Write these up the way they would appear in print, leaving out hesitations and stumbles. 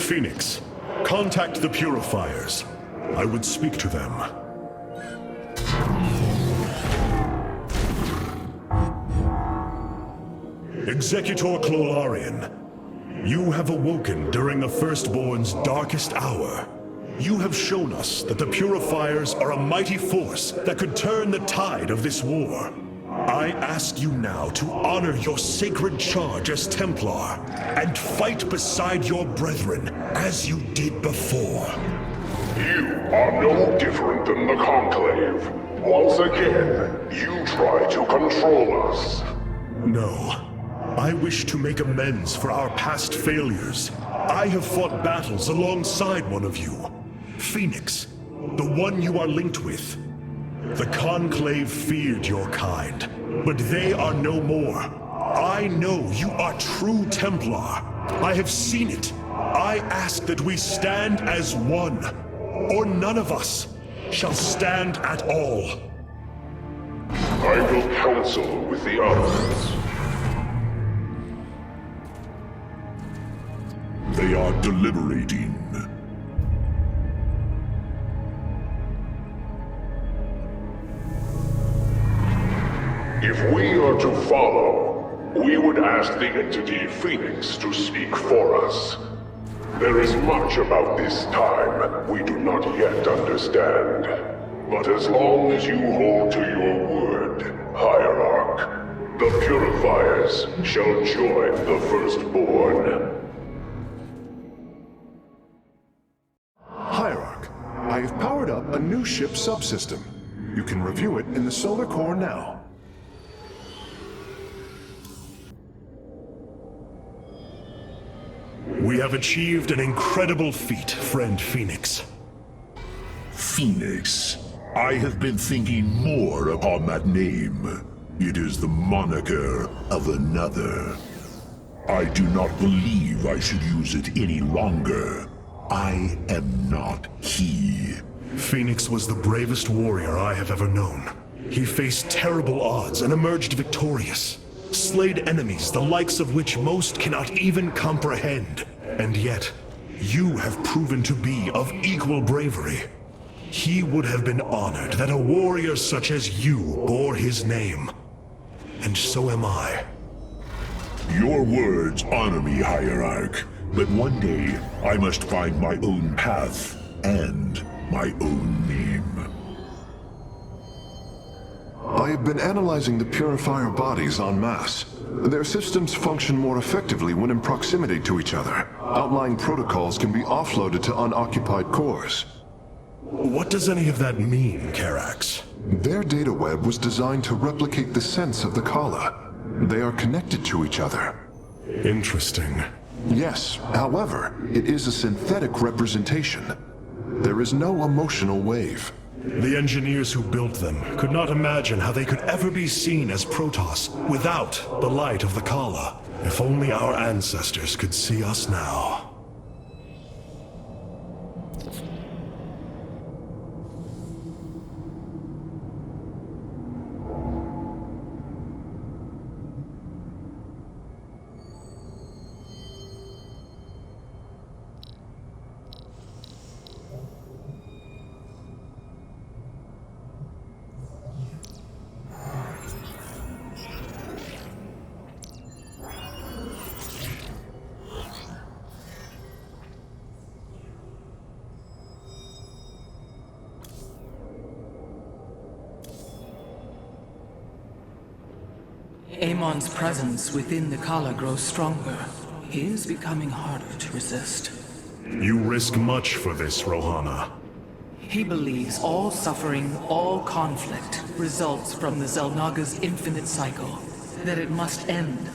Phoenix, contact the Purifiers. I would speak to them. Executor Clolarian, you have awoken during the Firstborn's darkest hour. You have shown us that the Purifiers are a mighty force that could turn the tide of this war. I ask you now to honor your sacred charge as Templar and fight beside your brethren as you did before. You are no different than the Conclave. Once again, you try to control us. No. I wish to make amends for our past failures. I have fought battles alongside one of you. Phoenix, the one you are linked with. The Conclave feared your kind, but they are no more. I know you are true Templar. I have seen it. I ask that we stand as one, or none of us shall stand at all. I will counsel with the others. They are deliberating. If we are to follow, we would ask the entity Phoenix to speak for us. There is much about this time we do not yet understand. But as long as you hold to your word, Hierarch, the Purifiers shall join the Firstborn. Hierarch, I have powered up a new ship subsystem. You can review it in the solar core now. We have achieved an incredible feat, friend Phoenix. Phoenix. I have been thinking more upon that name. It is the moniker of another. I do not believe I should use it any longer. I am not he. Phoenix was the bravest warrior I have ever known. He faced terrible odds and emerged victorious. Slayed enemies the likes of which most cannot even comprehend. And yet, you have proven to be of equal bravery. He would have been honored that a warrior such as you bore his name. And so am I. Your words honor me, Hierarch. But one day, I must find my own path and my own name. I have been analyzing the Purifier bodies en masse. Their systems function more effectively when in proximity to each other. Outlying protocols can be offloaded to unoccupied cores. What does any of that mean, Carax? Their data web was designed to replicate the sense of the Kala. They are connected to each other. Interesting. Yes, however, it is a synthetic representation. There is no emotional wave. The engineers who built them could not imagine how they could ever be seen as Protoss without the light of the Kala. If only our ancestors could see us now. Amon's presence within the Kala grows stronger. He is becoming harder to resist. You risk much for this, Rohana. He believes all suffering, all conflict, results from the Xel'Naga's infinite cycle. That it must end.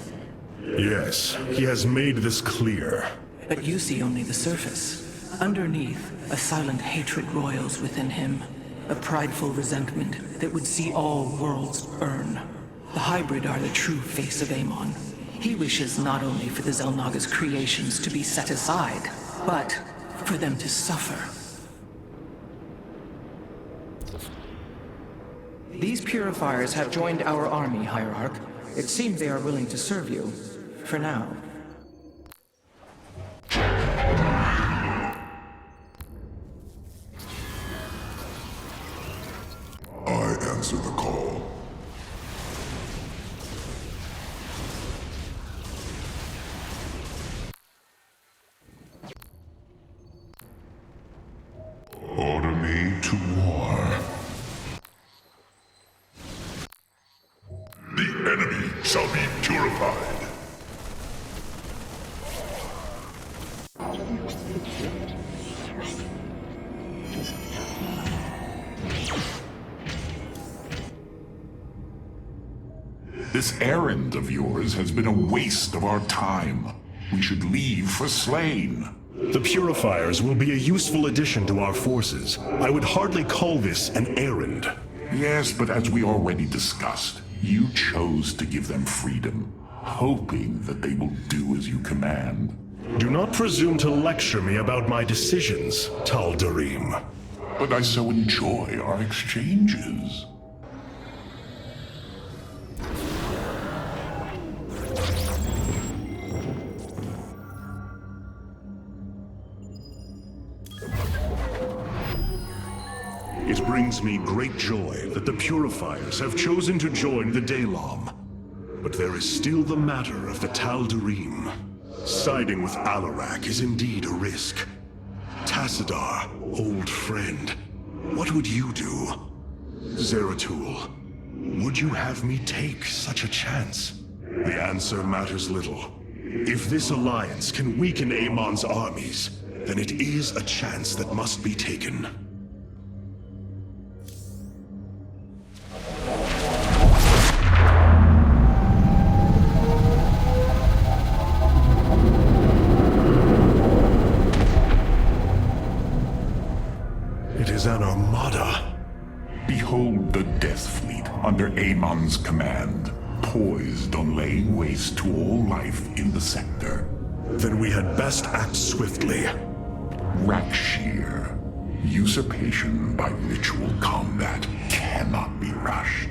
Yes, he has made this clear. But you see only the surface. Underneath, a silent hatred roils within him. A prideful resentment that would see all worlds burn. The hybrid are the true face of Amon. He wishes not only for the Xel'Naga's creations to be set aside, but for them to suffer. These Purifiers have joined our army, Hierarch. It seems they are willing to serve you. For now. shall be purified. This errand of yours has been a waste of our time. We should leave for Slayn. The Purifiers will be a useful addition to our forces. I would hardly call this an errand. Yes, but as we already discussed, you chose to give them freedom, hoping that they will do as you command. Do not presume to lecture me about my decisions, Tal'Darim. But I so enjoy our exchanges. It brings me great joy that the Purifiers have chosen to join the Daylom. But there is still the matter of the Tal'Darim. Siding with Alarak is indeed a risk. Tassadar, old friend, what would you do? Zeratul, would you have me take such a chance? The answer matters little. If this alliance can weaken Amon's armies, then it is a chance that must be taken. It is an armada. Behold the Death Fleet under Amon's command, poised on laying waste to all life in the sector. Then we had best act swiftly. Rakshir. Usurpation by ritual combat cannot be rushed.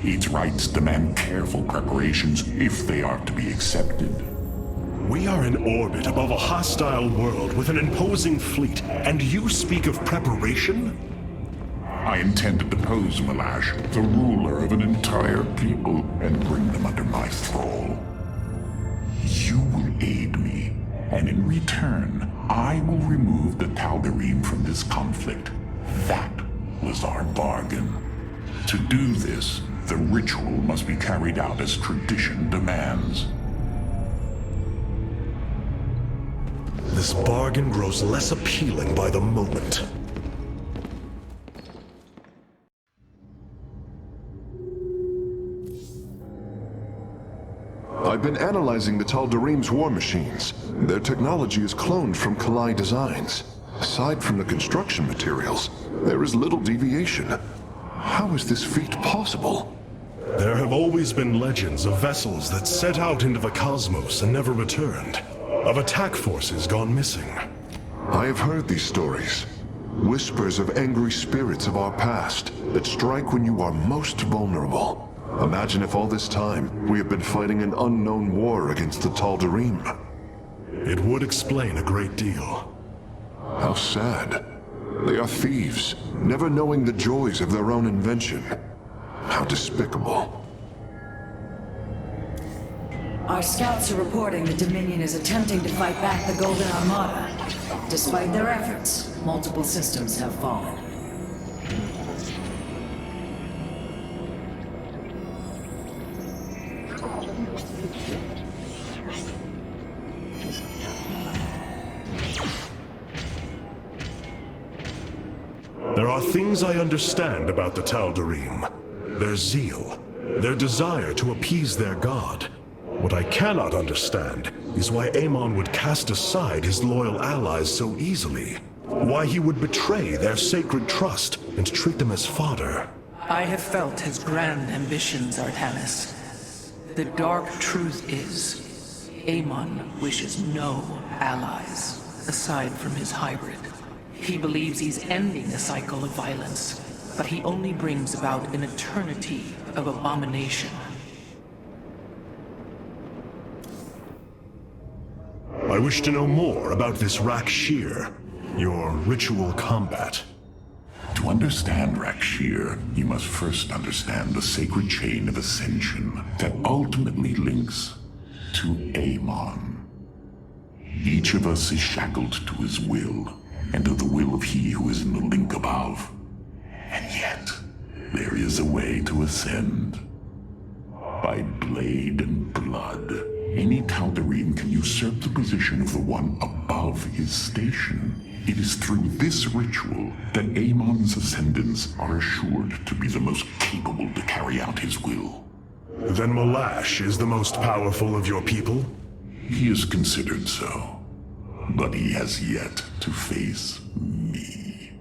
Its rites demand careful preparations if they are to be accepted. We are in orbit above a hostile world with an imposing fleet, and you speak of preparation? I intend to depose Malash, the ruler of an entire people, and bring them under my thrall. You will aid me, and in return, I will remove the Tal'Darim from this conflict. That was our bargain. To do this, the ritual must be carried out as tradition demands. This bargain grows less appealing by the moment. I've been analyzing the Tal'Darim's war machines. Their technology is cloned from Kalai designs. Aside from the construction materials, there is little deviation. How is this feat possible? There have always been legends of vessels that set out into the cosmos and never returned. Of attack forces gone missing. I have heard these stories. Whispers of angry spirits of our past that strike when you are most vulnerable. Imagine if all this time we have been fighting an unknown war against the Tal'Darim. It would explain a great deal. How sad. They are thieves, never knowing the joys of their own invention. How despicable. Our scouts are reporting the Dominion is attempting to fight back the Golden Armada. Despite their efforts, multiple systems have fallen. There are things I understand about the Tal'Darim. Their zeal, their desire to appease their god. What I cannot understand is why Amon would cast aside his loyal allies so easily. Why he would betray their sacred trust and treat them as fodder. I have felt his grand ambitions, Artanis. The dark truth is, Amon wishes no allies, aside from his hybrid. He believes he's ending a cycle of violence, but he only brings about an eternity of abomination. I wish to know more about this Rakshir, your ritual combat. To understand Rakshir, you must first understand the sacred chain of ascension that ultimately links to Amon. Each of us is shackled to his will, and to the will of he who is in the link above. And yet, there is a way to ascend. By blade and blood, any Tal'Darim can usurp the position of the one above his station. It is through this ritual that Amon's ascendants are assured to be the most capable to carry out his will. Then Malash is the most powerful of your people? He is considered so, but he has yet to face me.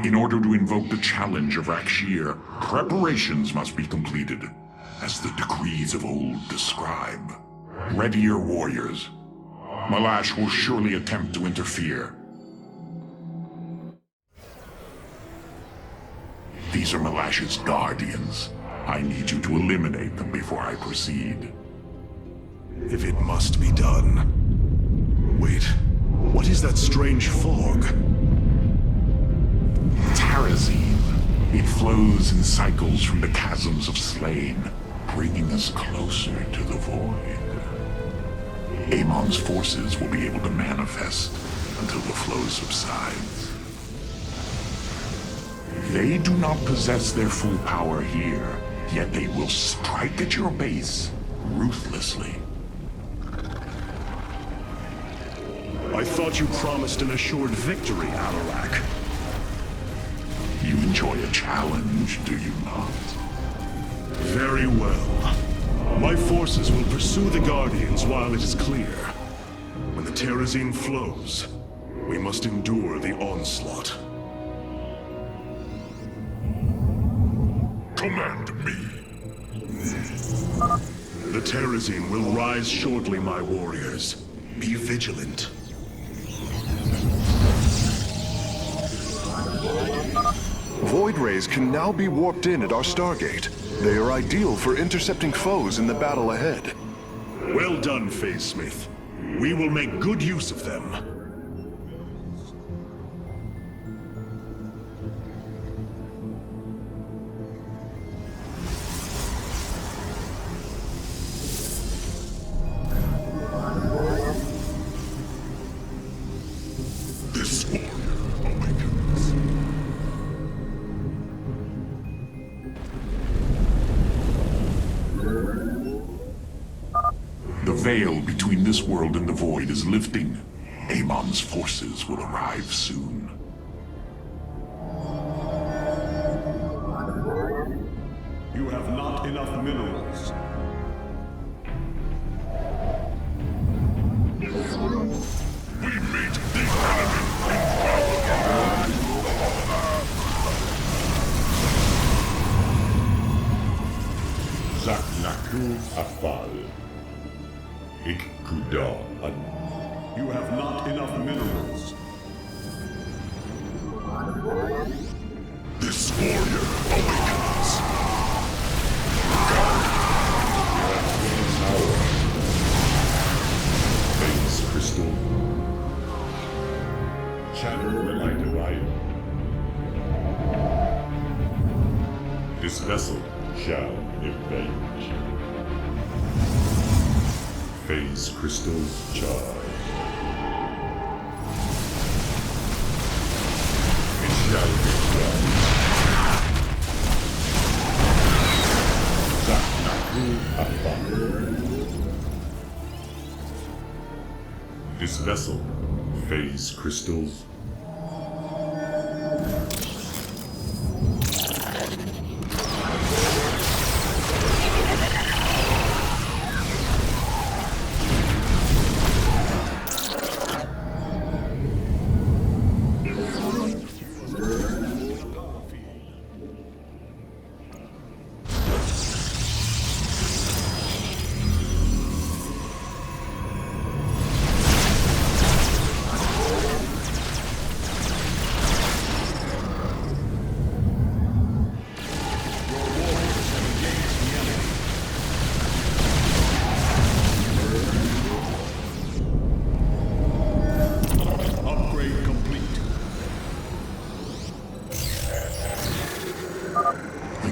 In order to invoke the challenge of Rakshir, preparations must be completed, as the decrees of old describe. Ready your warriors. Malash will surely attempt to interfere. These are Malash's guardians. I need you to eliminate them before I proceed. If it must be done. Wait, what is that strange fog? Terrazine. It flows in cycles from the chasms of Slayn, bringing us closer to the void. Amon's forces will be able to manifest until the flow subsides. They do not possess their full power here, yet they will strike at your base ruthlessly. I thought you promised an assured victory, Alarak. You enjoy a challenge, do you not? Very well. My forces will pursue the Guardians while it is clear. When the Terrazine flows, we must endure the onslaught. Command me. The Terrazine will rise shortly, my warriors. Be vigilant. Void rays can now be warped in at our Stargate. They are ideal for intercepting foes in the battle ahead. Well done, Phase Smith. We will make good use of them. This warrior awakens. The veil between this world and the void is lifting. Amon's forces will arrive soon. You have not enough minerals. We meet the enemy Zaknaku Afal. Ikkuda An. You have not enough minerals. This warrior awakens. Power. Phase Crystal. Channel Rite arrive. This vessel shall avenge. Phase Crystals charge. It shall be done. Zaknaku Afal. This vessel, Phase Crystals.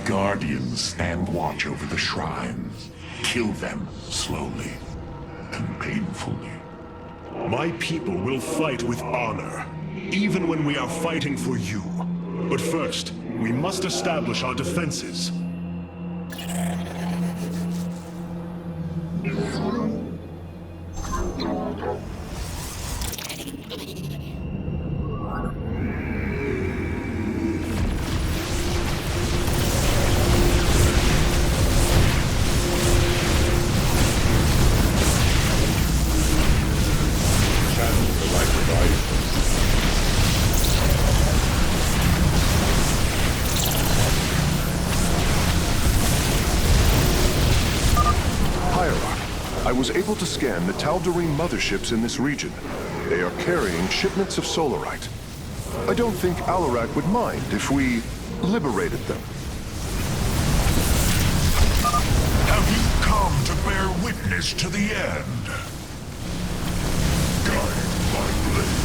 Guardians stand watch over the shrines. Kill them slowly and painfully. My people will fight with honor, even when we are fighting for you. But first, we must establish our defenses. I was able to scan the Tal'Darim motherships in this region. They are carrying shipments of Solarite. I don't think Alarak would mind if we liberated them. Have you come to bear witness to the end? Guide my blade.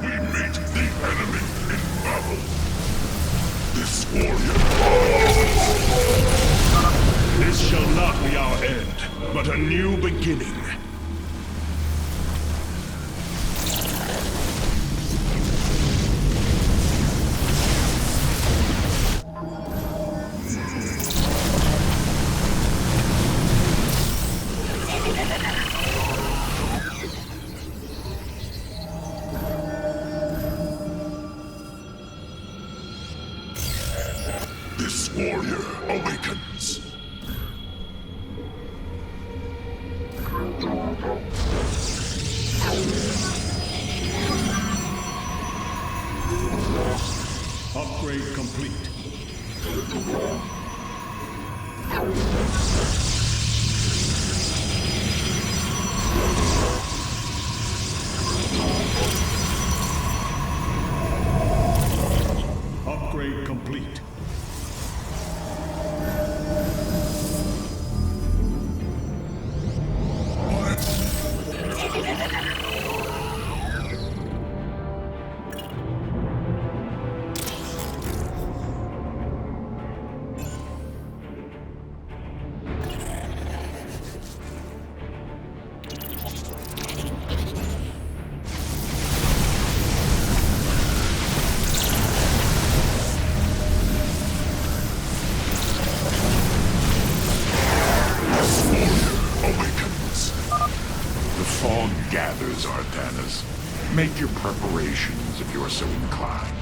We meet the enemy in battle. This warrior. This shall not be our end, but a new beginning. This warrior awakens. Upgrade complete. Upgrade complete. Gathers, Artanis. Make your preparations if you are so inclined.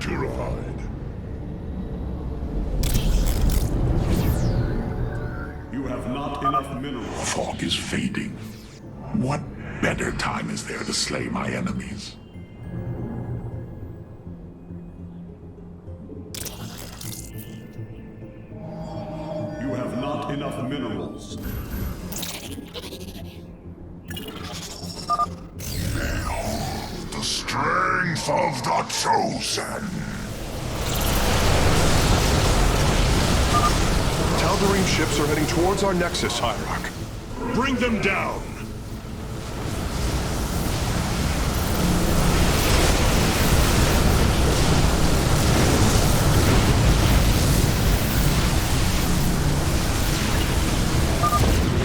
purified. You have not enough minerals. Fog is fading. What better time is there to slay my enemies? You have not enough minerals. The strength of the Chosen! Tal'Darim ships are heading towards our nexus, Hierarch. Bring them down!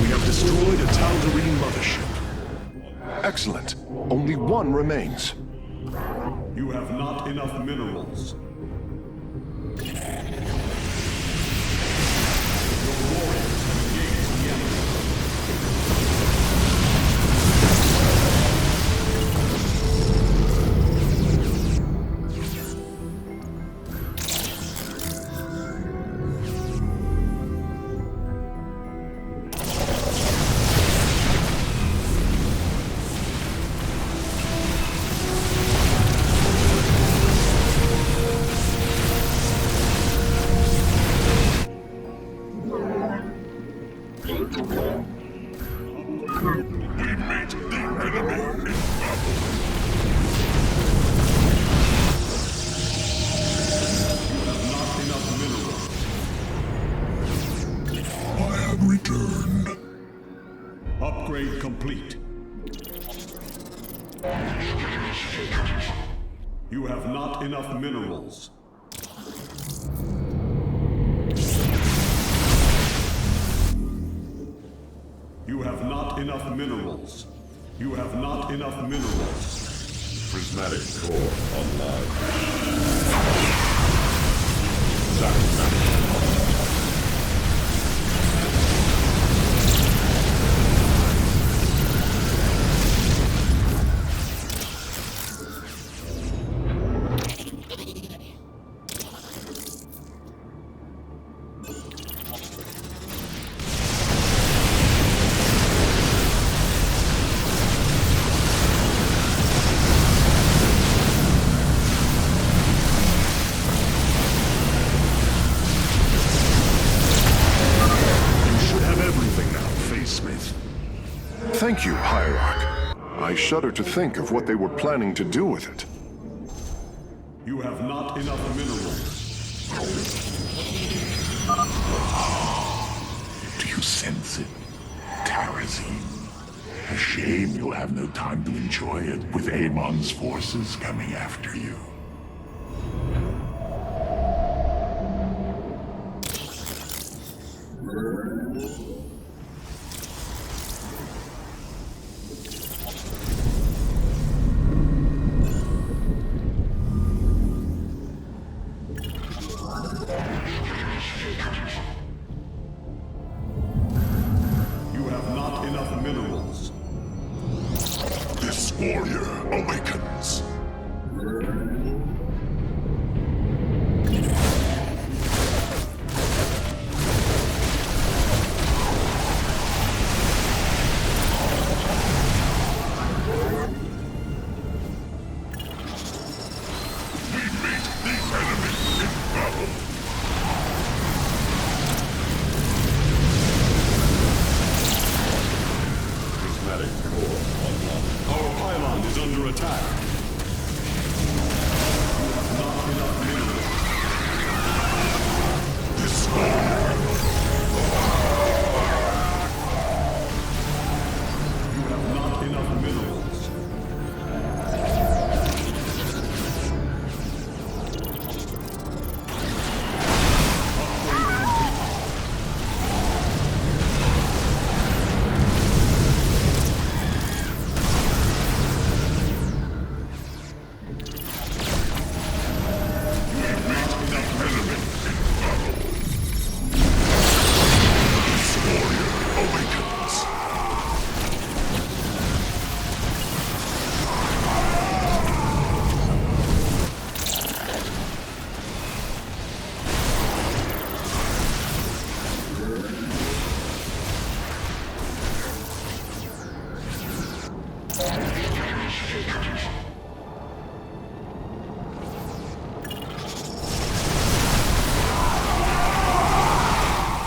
We have destroyed a Tal'Darim mothership. Excellent. Only one remains. You have not enough minerals. Returned. Upgrade complete. You have not enough minerals. You have not enough minerals. You have not enough minerals. Prismatic core online. Sacrifice. Thank you, Hierarch. I shudder to think of what they were planning to do with it. You have not enough minerals. Do you sense it? Terrazine. A shame you'll have no time to enjoy it with Amon's forces coming after you. You have not enough minerals. This warrior awakens. We meet the enemy in battle. Prismatic core online. Our pylon is under attack. You have not enough minerals. This warrior. You have not enough minerals.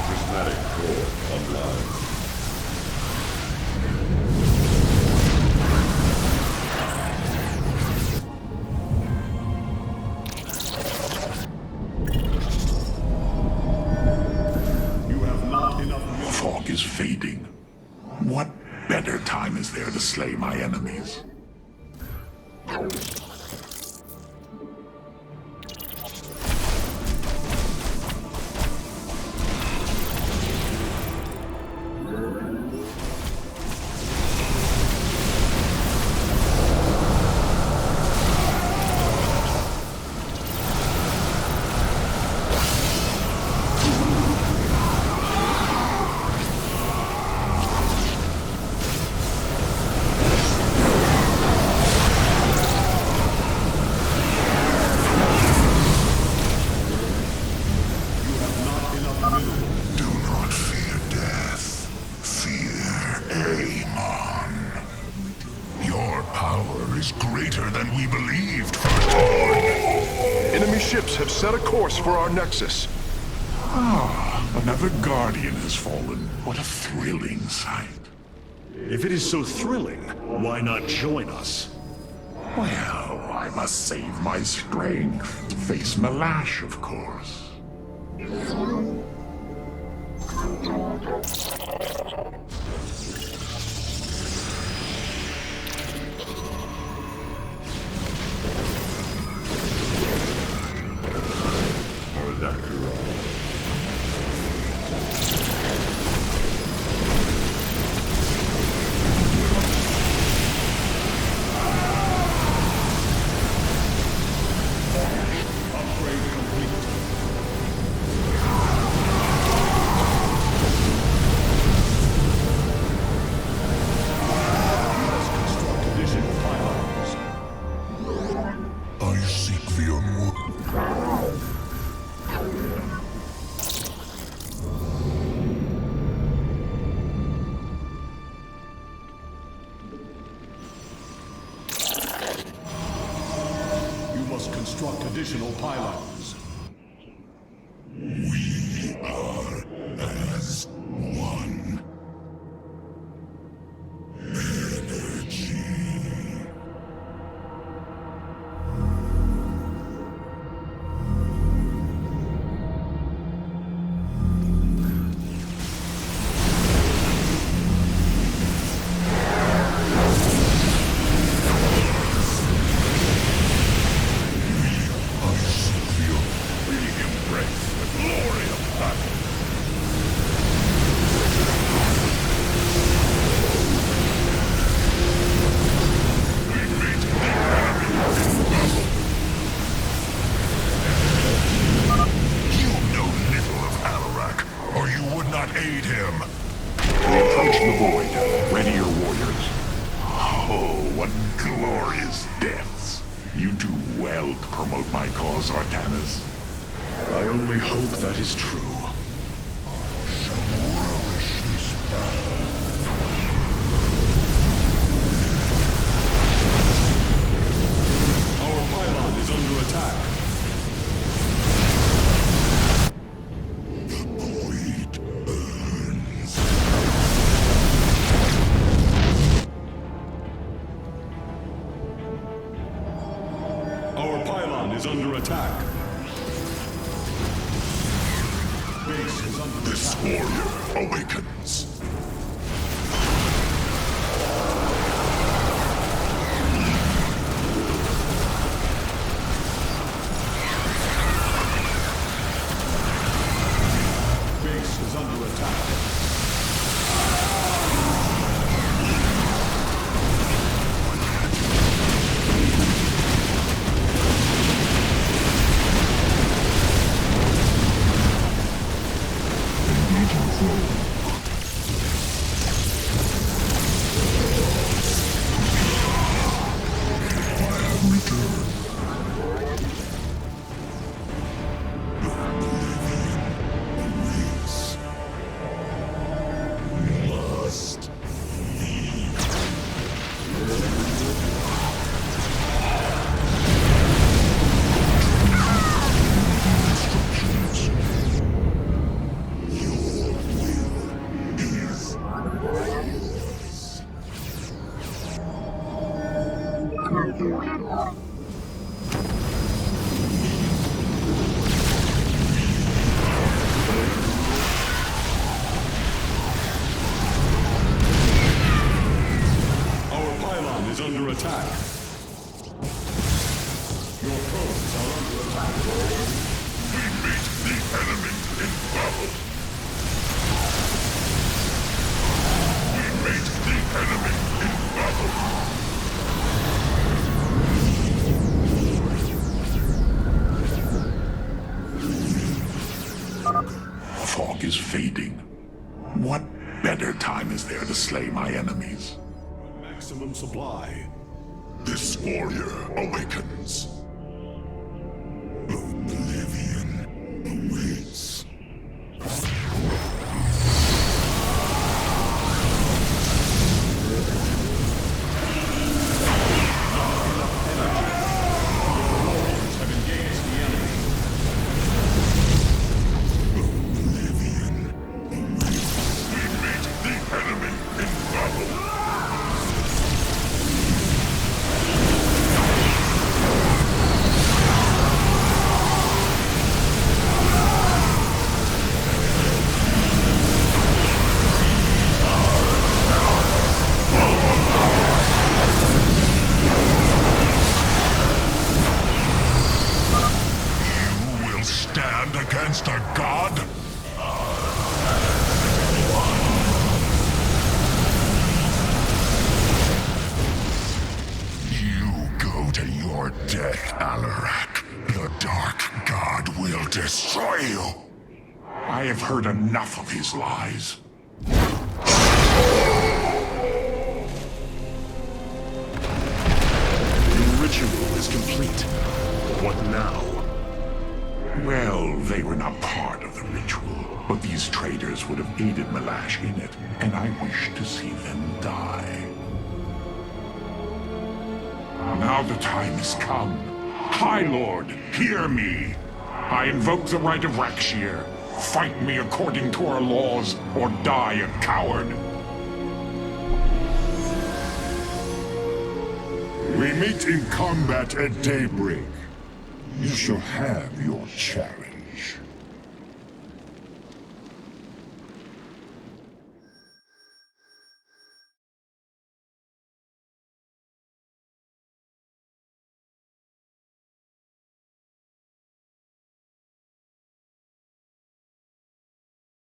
Prismatic core online. You have not enough The minerals. fog is fading. What better time is there to slay my enemies? Do not fear death. Fear Amon. Your power is greater than we believed, firstborn. Enemy ships have set a course for our nexus. Another guardian has fallen. What a thrilling sight. If it is so thrilling, why not join us? Well, I must save my strength to face Malash, of course. Upgrade complete. Construct additional pylons. I seek the unworthy. You must construct additional pylons. We are as one. Energy. I seek the we embrace the glory of battle. We meet the enemy in battle. You know little of Alarak, or you would not aid him. We approach the void. Ready your warriors. Oh, what glorious deaths. You do well to promote my cause, Artanis. I only hope that is true. Shall relish this battle. Our pylon is under attack. The void burns. Our pylon is under attack. Base is under This attack. warrior awakens. Base is under attack. Engaging foe. attack. Your foes are under attack. We meet the enemy in battle. We meet the enemy in battle. The fog is fading. What better time is there to slay my enemies? Maximum supply. This warrior awakens. Oblivion awaits. Have engaged the enemy. Oblivion awaits. We meet the enemy in battle. You will stand against a god? You go to your death, Alarak. The Dark God will destroy you. I have heard enough of his lies. Your ritual is complete. What now? Well, they were not part of the ritual, but these traitors would have aided Malash in it, and I wish to see them die. Now the time has come. High Lord, hear me! I invoke the right of Rakshir. Fight me according to our laws, or die a coward. We meet in combat at daybreak. You shall have your chance.